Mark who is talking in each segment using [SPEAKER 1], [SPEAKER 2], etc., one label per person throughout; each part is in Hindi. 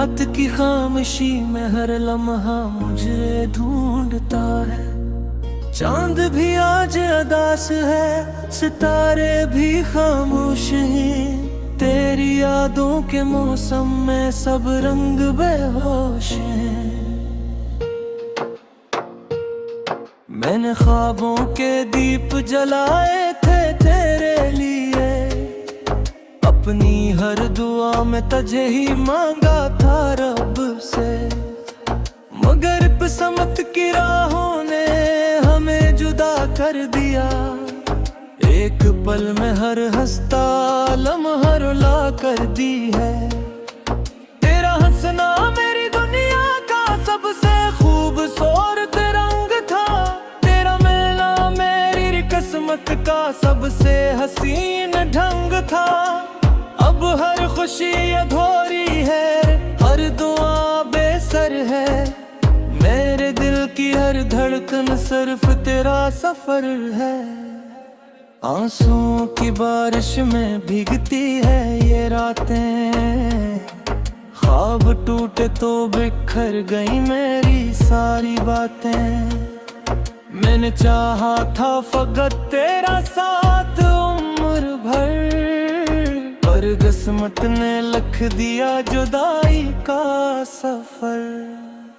[SPEAKER 1] रात की खामोशी में हर लम्हा मुझे ढूंढता है। चांद भी आज अदास है, सितारे भी खामोश हैं। तेरी यादों के मौसम में सब रंग बेहोश हैं। मैंने ख्वाबों के दीप जलाए थे तेरे लिए, अपनी हर दुआ में तुझे ही मांगा था रब से। मगर किस्मत की राहों ने हमें जुदा कर दिया। एक पल में हर हंसता लम्हा रुला कर दी है। तेरा हंसना मेरी दुनिया का सबसे खूबसूरत रंग था। तेरा मिलना मेरी किस्मत का सबसे हसीन ढंग था। अब हर खुशी अधूरी है, हर दुआ बेसर है। मेरे दिल की हर धड़कन सिर्फ तेरा सफर है। आंसुओं की बारिश में भीगती है ये रातें, ख्वाब टूटे तो बिखर गई मेरी सारी बातें। मैंने चाहा था फकत तेरा साथ उम्र भर, पर किस्मत ने लिख दिया जुदाई का सफर।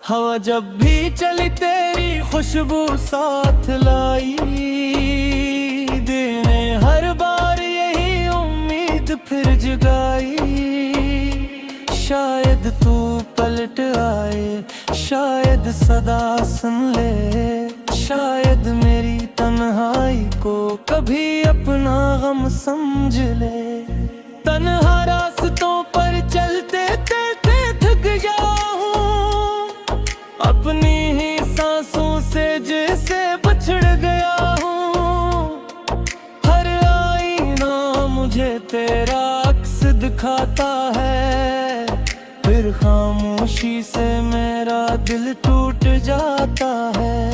[SPEAKER 1] हवा जब भी चली तेरी खुशबू साथ लाई, देने हर बार यही उम्मीद फिर जगाई। शायद तू पलट आए, शायद सदा सुन ले, शायद मेरी तन्हाई को कभी अपना गम समझ ले। तन्हा रास्तों पर चलते चलते थक गया हूँ, अपनी ही सांसों से जैसे बछड़ गया हूँ। हर आईना मुझे तेरा अक्स दिखाता है, फिर खामोशी से मेरा दिल टूट जाता है।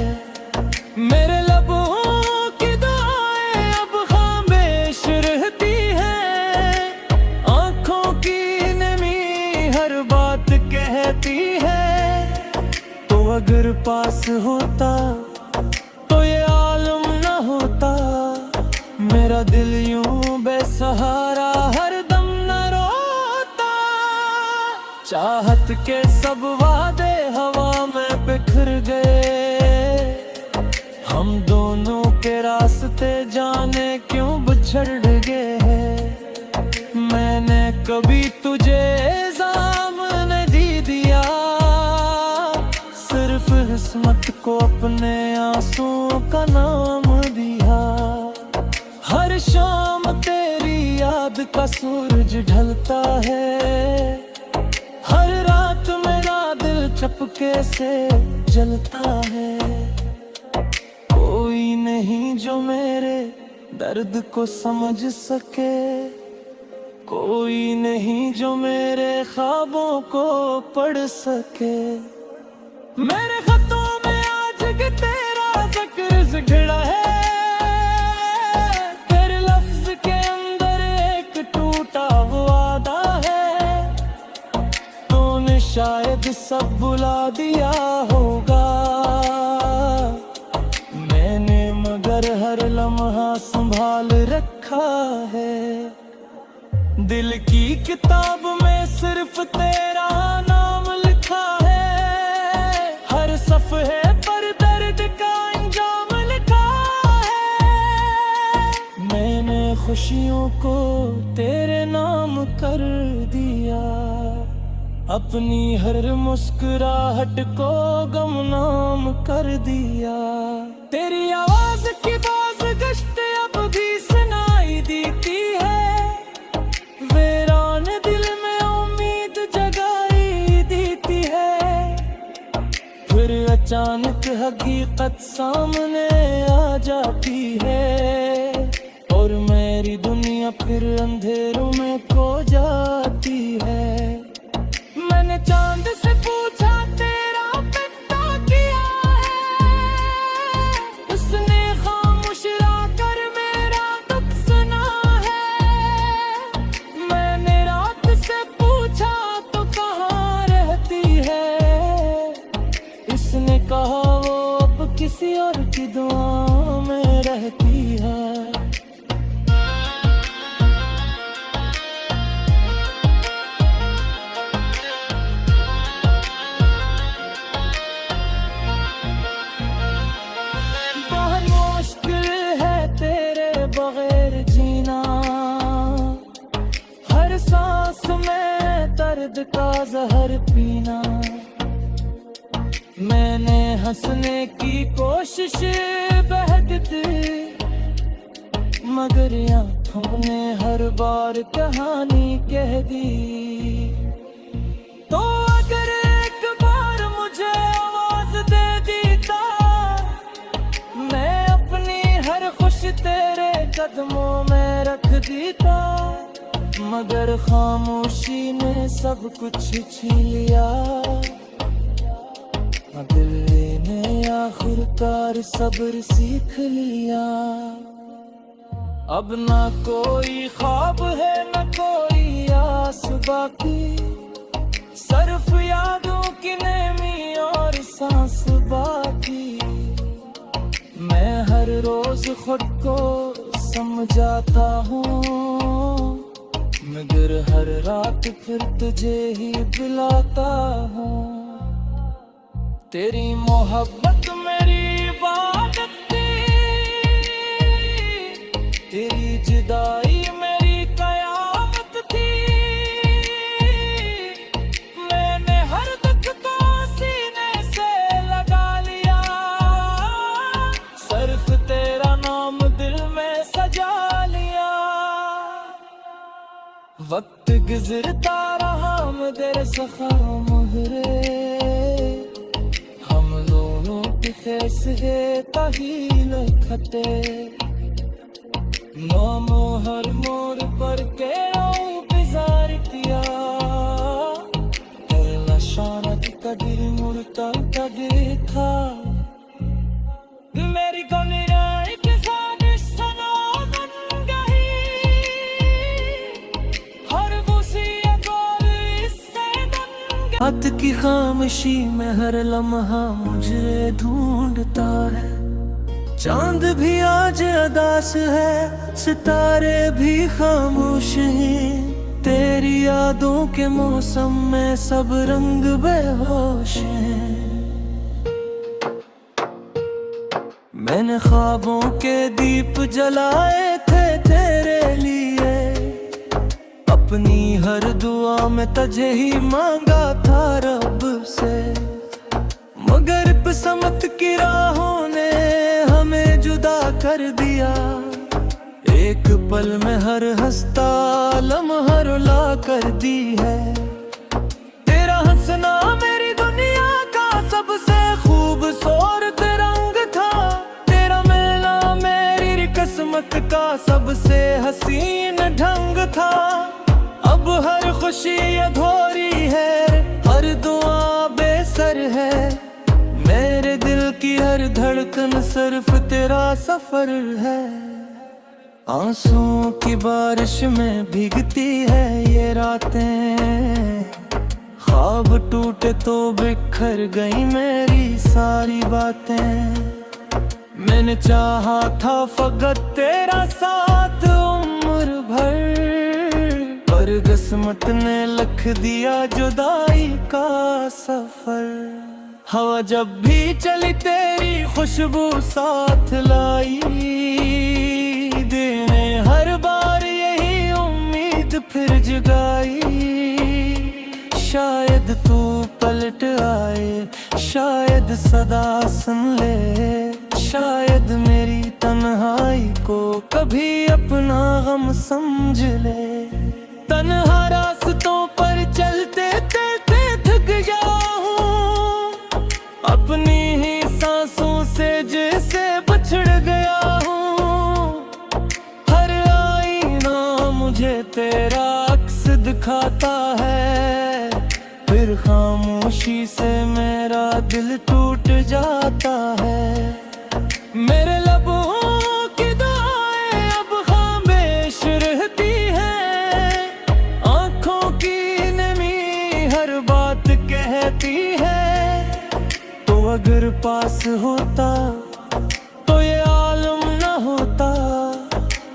[SPEAKER 1] मेरे लबों की दुआएं अब खामोश रहती हैं, आंखों की नमी हर बात कहती है। तो अगर पास होता तो ये आलम न होता, मेरा दिल यूं बेसहारा हरदम न रोता। चाहत के सब वादे हवा में बिखर गए, हम दोनों के रास्ते जाने क्यों बिछड़ गए हैं। मैंने कभी तुझे इल्जाम नहीं दिया, सिर्फ किस्मत को अपने आंसुओं का नाम दिया। हर शाम तेरी याद का सूरज ढलता है, हर रात मेरा दिल चपके से जलता है। कोई नहीं जो मेरे दर्द को समझ सके, कोई नहीं जो मेरे ख्वाबों को पढ़ सके। मेरे खतों में आज के तेरा जिक्र घिरा है, तेरे लफ्ज के अंदर एक टूटा हुआ वादा है। तूने शायद सब बुला दिया होगा, मैंने मगर हर लम्हा संभाल रखा है। दिल की किताब में सिर्फ तेरा नाम लिखा है, हर सफ़हे पर दर्द का अंजाम लिखा है। मैंने खुशियों को तेरे नाम कर दिया, अपनी हर मुस्कुराहट को गमनाम कर दिया। तेरी आवाज की बाज गश्त अब भी सुनाई देती है, वीरान दिल में उम्मीद जगाई देती है। फिर अचानक हकीकत सामने आ जाती है, और मेरी दुनिया फिर अंधेरों में खो जाती है। मैंने चांद से पूछा तेरा पिता किया है, उसने खामोश रहकर मेरा दुख सुना है। मैंने रात से पूछा तो कहाँ रह किसी और की दुआओं में रहती है। बहुत मुश्किल है तेरे बगैर जीना, हर सांस में दर्द का जहर पीना। मैंने हंसने की कोशिश बेहद दी, मगर आँखों ने हर बार कहानी कह दी। तो अगर एक बार मुझे आवाज दे देता, मैं अपनी हर खुशी तेरे कदमों में रख देता। मगर खामोशी ने सब कुछ छीन लिया, दिल ने आखिरकार सब्र सीख लिया। अब ना कोई ख्वाब है न कोई आस बाकी, सिर्फ यादों की नेमी और सांस बाकी। मैं हर रोज खुद को समझाता हूँ, मगर हर रात फिर तुझे ही बुलाता हूँ। तेरी मोहब्बत मेरी इबादत थी, तेरी जुदाई मेरी कयामत थी। मैंने हर दुख को सीने से लगा लिया, सिर्फ तेरा नाम दिल में सजा लिया। वक्त गुजरता रहा मगर सफर मुहरे, फैसले तहील खते। नामो हर मोड़ पर के इंतजार किया, तेरा शानत कदर मुड़ता का देखा। मेरी कौनिया एक साजिश सना बन गई, हर बुसी अगौर इससे बन गई। रात की खामोशी में हर लम्हा मुझे ढूंढता है, चांद भी आज अदास है, सितारे भी खामोश हैं। तेरी यादों के मौसम में सब रंग बेहोश हैं। मैंने ख्वाबों के दीप जलाए थे तेरे लिए, अपनी हर दुआ में तुझे ही मांगा था रब से। मगर किस्मत की राहों ने हमें जुदा कर दिया, एक पल में हर हंसता लम्हा रुला कर दी है। तेरा हंसना मेरी दुनिया का सबसे खूबसूरत रंग था, तेरा मिलना मेरी किस्मत का सबसे हसीन ढंग था। अब हर खुशी अधूरी है, हर दुआ बेसर है। मेरे दिल की हर धड़कन सिर्फ तेरा सफर है। आंसुओं की बारिश में भीगती है ये रातें, ख्वाब टूटे तो बिखर गई मेरी सारी बातें। मैंने चाहा था फकत तेरा साथ उम्र भर, पर किस्मत ने लिख दिया जुदाई का सफर। हवा जब भी चली तेरी खुशबू साथ लाई, देने हर बार यही उम्मीद फिर जगाई। शायद तू पलट आए, शायद सदा सुन ले, शायद मेरी तन्हाई को कभी अपना गम समझ ले। तन्हा रास्तों पर चलते चलते थक जाऊं, अपनी ही सांसों से जैसे बछड़ गया हूँ। हर आईना मुझे तेरा अक्स दिखाता है, फिर खामोशी से मेरा दिल टूट जाता है। मेरे लबों की दुआएं अब खामोश रहती हैं, आंखों की नमी हर बात कहती है। तो अगर पास होता होता,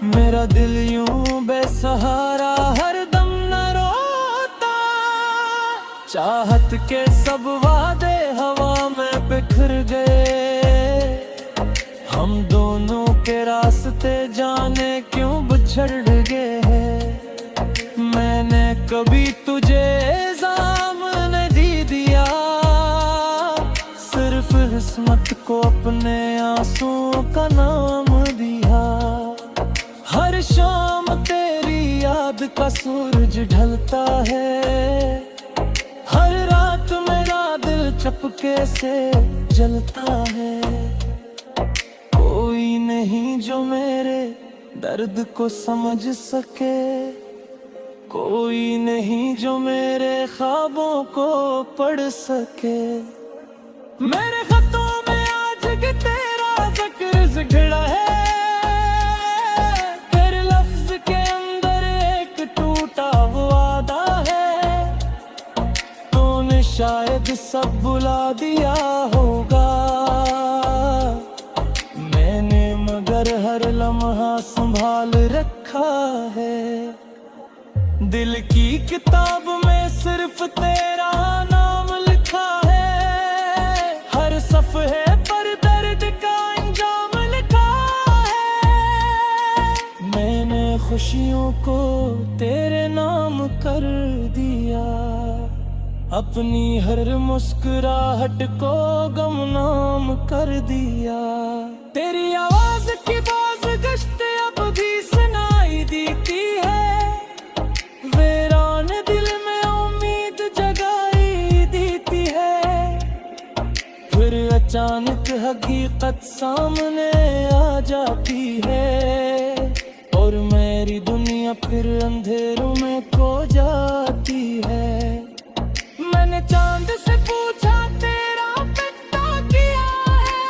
[SPEAKER 1] मेरा दिल यूं बेसहारा हरदम न रोता। चाहत के सब वादे हवा में बिखर गए, हम दोनों के रास्ते जाने क्यों बिछड़ गए हैं। मैंने कभी तुझे इल्जाम नहीं दिया, सिर्फ किस्मत को अपने आंसुओं का नाम दिया। हर शाम तेरी याद का सूरज ढलता है, हर रात मेरा दिल चपके से जलता है। कोई नहीं जो मेरे दर्द को समझ सके, कोई नहीं जो मेरे ख्वाबों को पढ़ सके। मेरे खतों में आज के तेरा जिक्र जिगड़ा है, तेरे लफ्ज के अंदर एक टूटा वादा है। तूने शायद सब बुला दिया होगा, मैंने मगर हर लम्हा संभाल रखा है। दिल की किताब में सिर्फ तेरा नाम लिखा है, हर सफ़े पर दर्द का अंजाम लिखा है। मैंने खुशियों को तेरे नाम कर दिया, अपनी हर मुस्कुराहट को गुमनाम कर दिया। तेरी आवाज की बाज गश्त अब भी सुनाई देती है, वीरान दिल में उम्मीद जगाई देती है। फिर अचानक हकीकत सामने आ जाती है, और मेरी दुनिया फिर अंधेरों में खो जाती है। मैंने चांद से पूछा तेरा पिता किया है,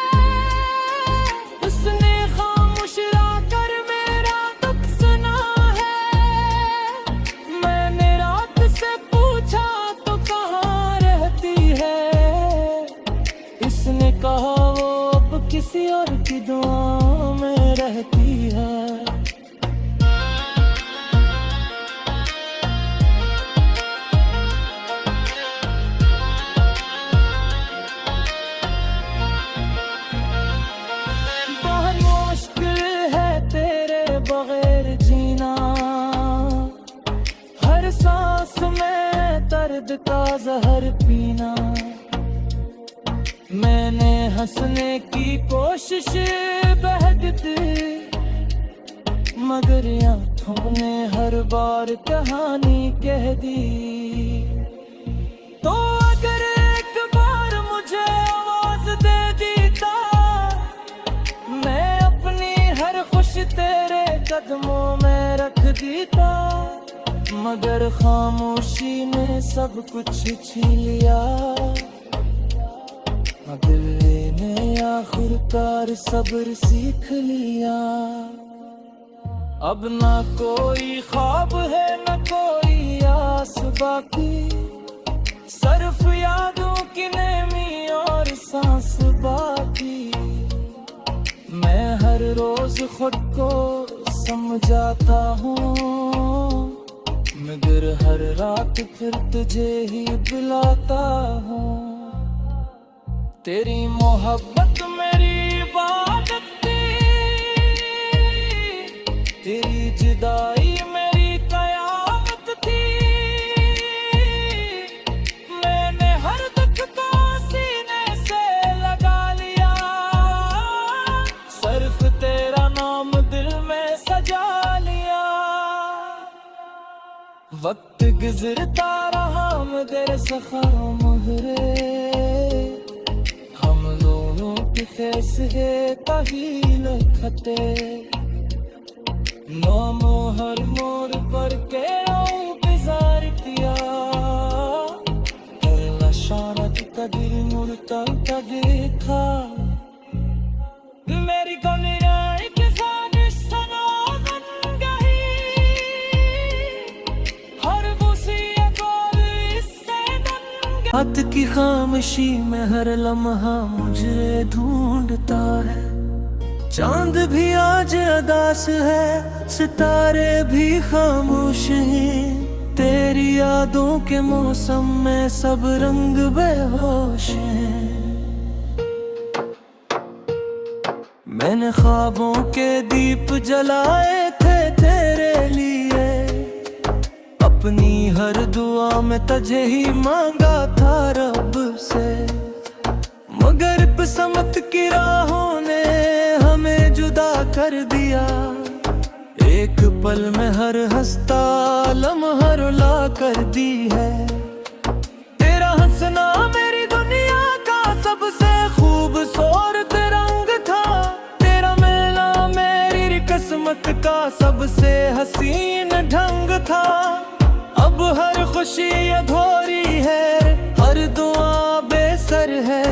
[SPEAKER 1] उसने खामोश रहकर मेरा दुख सुना है। मैंने रात से पूछा तो कहाँ रहती है, इसने कहा वो अब किसी और की दुआ में रहती है। बगैर जीना, हर सांस में दर्द का जहर पीना। मैंने हंसने की कोशिश बहक दी, मगर आँखों ने हर बार कहानी कह दी। तो अगर एक बार मुझे आवाज दे देता, मैं अपनी हर खुशी तेरे कदमों में रख देता। मगर खामोशी ने सब कुछ छीन लिया, दिल ने आखिरकार सब्र सीख लिया। अब ना कोई ख्वाब है न कोई आस बाकी, सिर्फ यादों की नेमी और सांस बाकी। मैं हर रोज खुद को समझाता हूँ, मगर हर रात फिर तुझे ही बुलाता हूँ। तेरी मोहब्बत मेरी इबादत थी, तेरी जुदाई मेरी कयामत थी। मैंने हर दुख को सीने से लगा लिया, सिर्फ तेरा नाम दिल में सजा लिया। वक्त गुजरता रहा मगर खामोश रे, हम दोनों के फैसले कहीं लखते। नामो हर मोड़ पर के बिजार किया, कर शारत कदर मुड़ता का देखा। मेरी कौनियाँ के सानिश सना बन गई, हर बुसी कौल इससे बन गई। हाथ की खामोशी में हर लम्हा मुझे ढूंढता है, चांद भी आज अदास है, सितारे भी खामोश हैं। तेरी यादों के मौसम में सब रंग बेहोश हैं। मैंने ख्वाबों के दीप जलाए थे तेरे लिए, अपनी हर दुआ में तुझे ही मांगा था रब से। मगर किस्मत की राहों ने हमें जुदा कर दिया। एक पल में हर हंसता लम्हा रुला कर दी है। तेरा हंसना मेरी दुनिया का सबसे खूबसूरत रंग था। तेरा मिलना मेरी किस्मत का सबसे हसीन ढंग था। अब हर खुशी अधूरी है, हर दुआ बेसर है।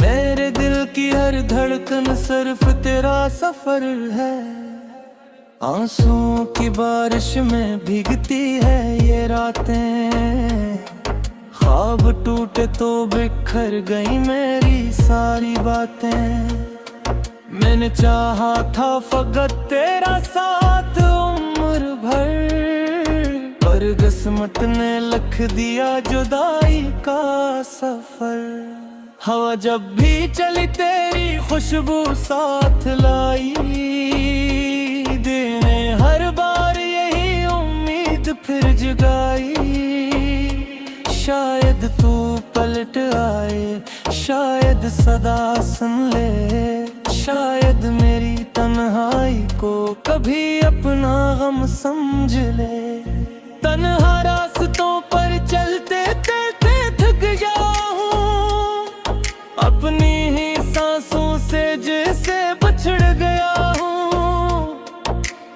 [SPEAKER 1] मेरे दिल की हर धड़कन सिर्फ तेरा सफर है। आंसुओं की बारिश में भीगती है ये रातें, ख्वाब टूटे तो बिखर गई मेरी सारी बातें। मैंने चाहा था फकत तेरा साथ उम्र भर, पर किस्मत ने लिख दिया जुदाई का सफर। हवा जब भी चली तेरी खुशबू साथ लाई, देने हर बार यही उम्मीद फिर जगाई। शायद तू पलट आए, शायद सदा सुन ले, शायद मेरी तन्हाई को कभी अपना गम समझ ले। तन्हा रास्तों पर चलते चलते थक गया हूँ, अपनी ही सांसों से जैसे बछड़ गया हूँ।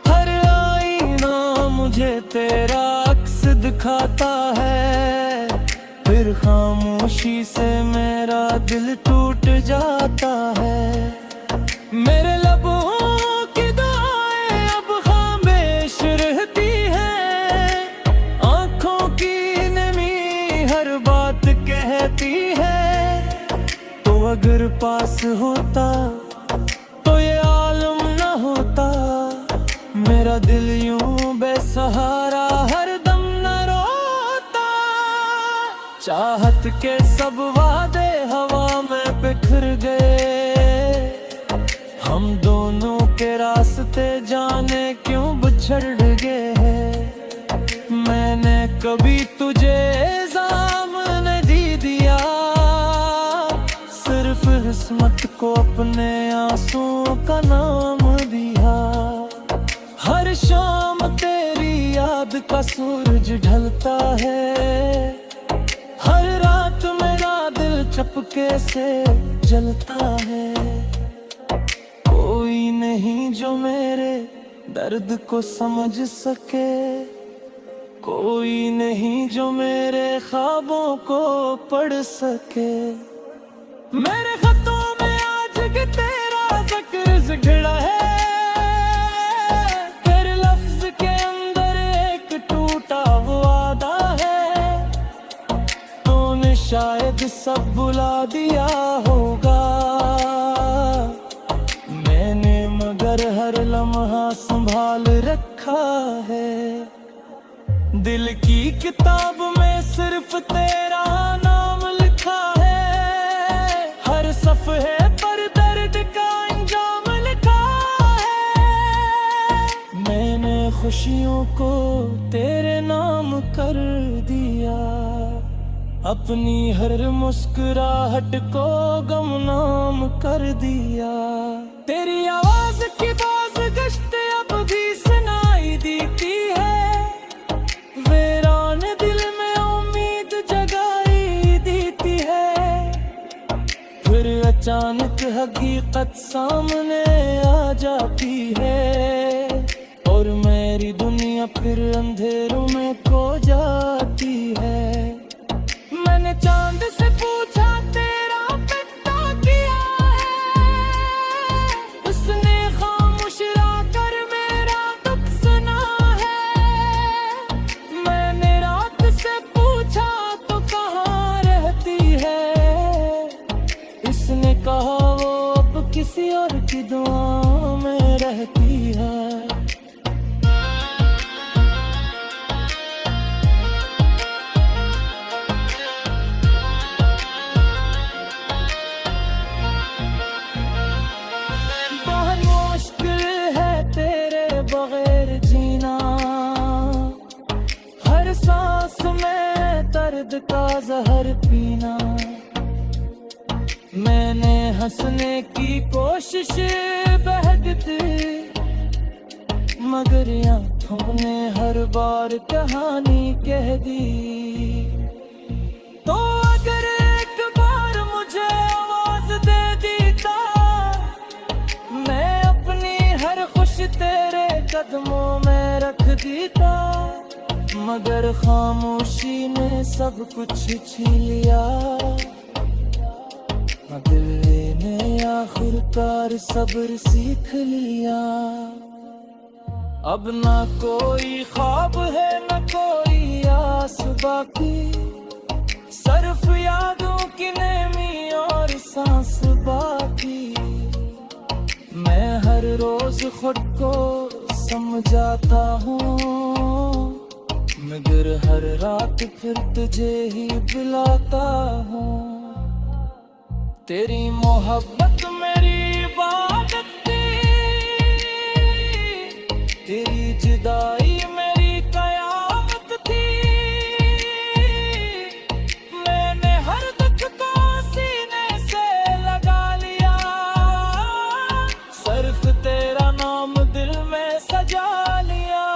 [SPEAKER 1] हर आईना मुझे तेरा अक्स दिखाता है, फिर खामोशी से मेरा दिल टूट जाता है। मेरे लबों की दुआएं अब खामोश रहती हैं, आंखों की नमी हर बात कहती है। तो अगर पास होता तो ये आलम न होता, मेरा दिल यूं बेसहारा हर दम न रोता। चाहत के सब वादे हवा में बिखर गए, हम दोनों के रास्ते जाने क्यों बिछड़ गए हैं। मैंने कभी तुझे इल्जाम नहीं दिया, सिर्फ किस्मत को अपने आंसुओं का नाम दिया। हर शाम तेरी याद का सूरज ढलता है, हर रात मेरा दिल चपके से जलता है। कोई नहीं जो मेरे दर्द को समझ सके, कोई नहीं जो मेरे ख्वाबों को पढ़ सके। मेरे खतों में आज के तेरा जिक्र जिगड़ा है, तेरे लफ्ज के अंदर एक टूटा वादा है। तूने शायद सब बुला दिया होगा, मैंने मगर हर लम्हा संभाल रखा है। दिल की किताब में सिर्फ तेरा नाम लिखा है, हर सफ़े पर दर्द का अंजाम लिखा है। मैंने खुशियों को तेरे नाम कर दिया, अपनी हर मुस्कुराहट को गुमनाम कर दिया। तेरी आवाज की बाज गश्त अब भी सुनाई देती है, वीरान दिल में उम्मीद जगाई देती है। फिर अचानक हकीकत सामने आ जाती है, और मेरी दुनिया फिर अंधेरों में खो जाती है। मैंने चांद से पूछा तेरा पता किया है, उसने खामोश रहकर मेरा दुख सुना है। मैंने रात से पूछा तो कहाँ रहती है, इसने कहा वो अब किसी और की दुआओं में रहती है। बहुत मुश्किल है तेरे बगैर जीना, हर सांस में दर्द का जहर पीना। मैंने हंसने की कोशिश बेहद थी, मगर आँखों ने हर बार कहानी कह दी। तो अगर एक बार मुझे आवाज दे देता, मैं अपनी हर खुश तेरे कदमों में रख देता। मगर खामोशी ने सब कुछ छीन लिया, दिल ने आखिरकार सब्र सीख लिया। अब ना कोई ख्वाब है न कोई आस बाकी, सिर्फ यादों की नेमी और सांस बाकी। मैं हर रोज खुद को समझाता हूँ, मगर हर रात फिर तुझे ही बुलाता हूँ। तेरी मोहब्बत मेरी इबादत थी, तेरी जुदाई मेरी कयामत थी। मैंने हर दुख को सीने से लगा लिया, सिर्फ तेरा नाम दिल में सजा लिया।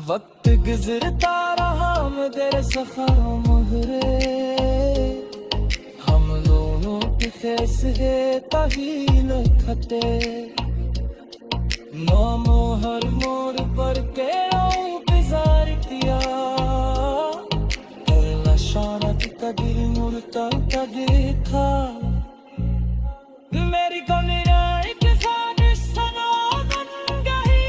[SPEAKER 1] वक्त गुजरता रहा मेरे सफरों मोहरे, फैसले तहील खते। नामो हर मोड़ पर के बिजार किया, करला शारत कदर मुड़ता का देखा। मेरी कनिया एक सानिश सनातन गही,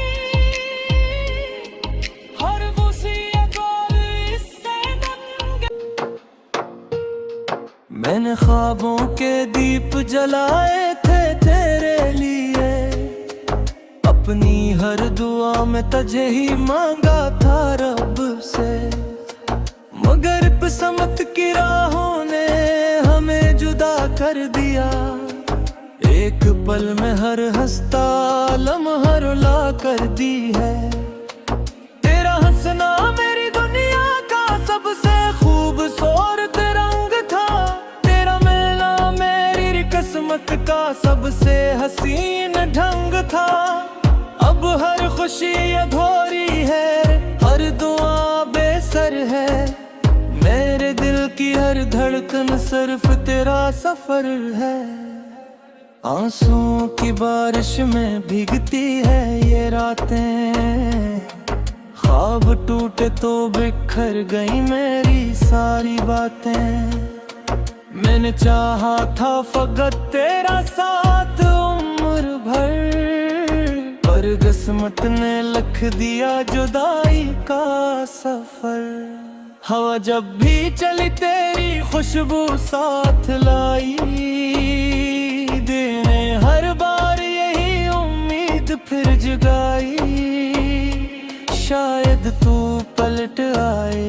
[SPEAKER 1] हर बुसी गोल इससे नंगे। मैंने ख्वाबों के दीप जलाए थे तेरे लिए, अपनी हर दुआ में तुझे ही मांगा था रब से। मगर किस्मत की राहों ने हमें जुदा कर दिया, एक पल में हर हंसता लम्हा रुला कर दी है। तेरा हंसना मेरी दुनिया का सबसे खूबसूरत रंग था, तेरा मिलना मेरी किस्मत का सबसे हसीन ढंग था। अब हर खुशी अधूरी है, हर दुआ बेसर है। मेरे दिल की हर धड़कन सिर्फ तेरा सफर है। आंसुओं की बारिश में भीगती है ये रातें, ख्वाब टूटे तो बिखर गई मेरी सारी बातें। मैंने चाहा था फकत तेरा साथ उम्र भर, पर किस्मत ने लिख दिया जुदाई का सफर। हवा जब भी चली तेरी खुशबू साथ लाई, देने हर बार यही उम्मीद फिर जगाई। शायद तू पलट आए,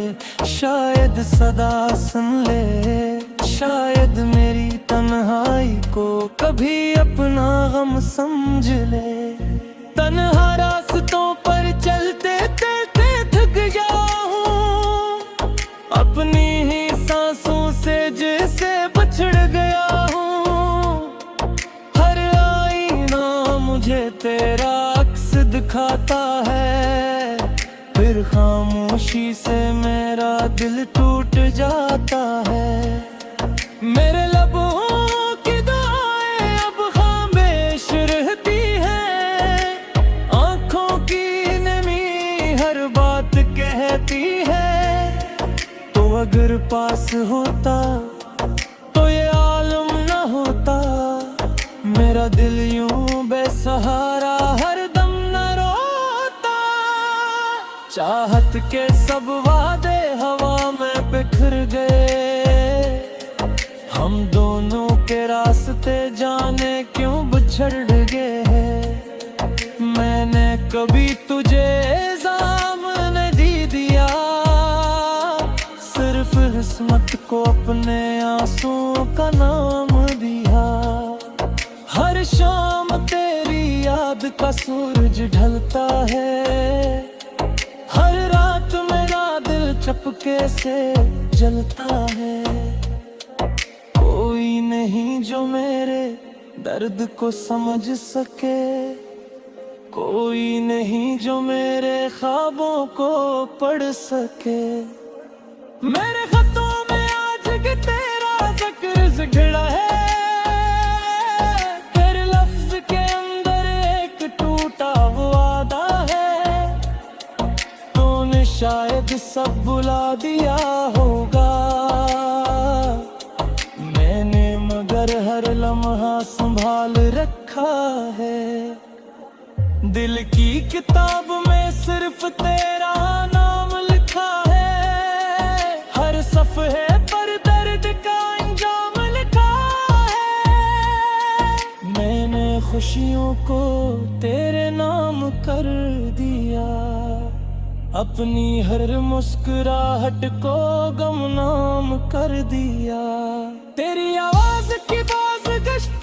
[SPEAKER 1] शायद सदा सुन ले, शायद मेरी तन्हाई को कभी अपना गम समझ ले। तन्हा रास्तों पर चलते चलते थक जाऊं, अपनी ही सांसों से जैसे बछड़ गया हूँ। हर आईना मुझे तेरा अक्स दिखाता है, फिर खामोशी से मेरा दिल टूट जाता है। मेरे लबों की दुआएं अब खामोश रहती हैं, आंखों की नमी हर बात कहती है। तो अगर पास होता तो ये आलम न होता, मेरा दिल यूं बेसहारा हरदम न रोता। चाहत के सब वादे हवा में बिखर गए, हम दोनों के रास्ते झड़ गए हैं। मैंने कभी तुझे इल्जाम नहीं दिया, सिर्फ किस्मत को अपने आंसुओं का नाम दिया। हर शाम तेरी याद का सूरज ढलता है, हर रात मेरा दिल चपके से जलता है। कोई नहीं जो मेरे दर्द को समझ सके, कोई नहीं जो मेरे ख्वाबों को पढ़ सके। मेरे खतों में आज के तेरा जिक्र घिरा है, तेरे लफ्ज के अंदर एक टूटा हुआ वादा है। तूने शायद सब बुला दिया होगा, मैंने मगर हर लम्हा संभाल रखा है। दिल की किताब में सिर्फ तेरा नाम लिखा है, हर सफ़हे पर दर्द का अंजाम लिखा है। मैंने खुशियों को तेरे नाम कर दिया, अपनी हर मुस्कुराहट को गुमनाम कर दिया। तेरी आवाज की बाज़ गश्त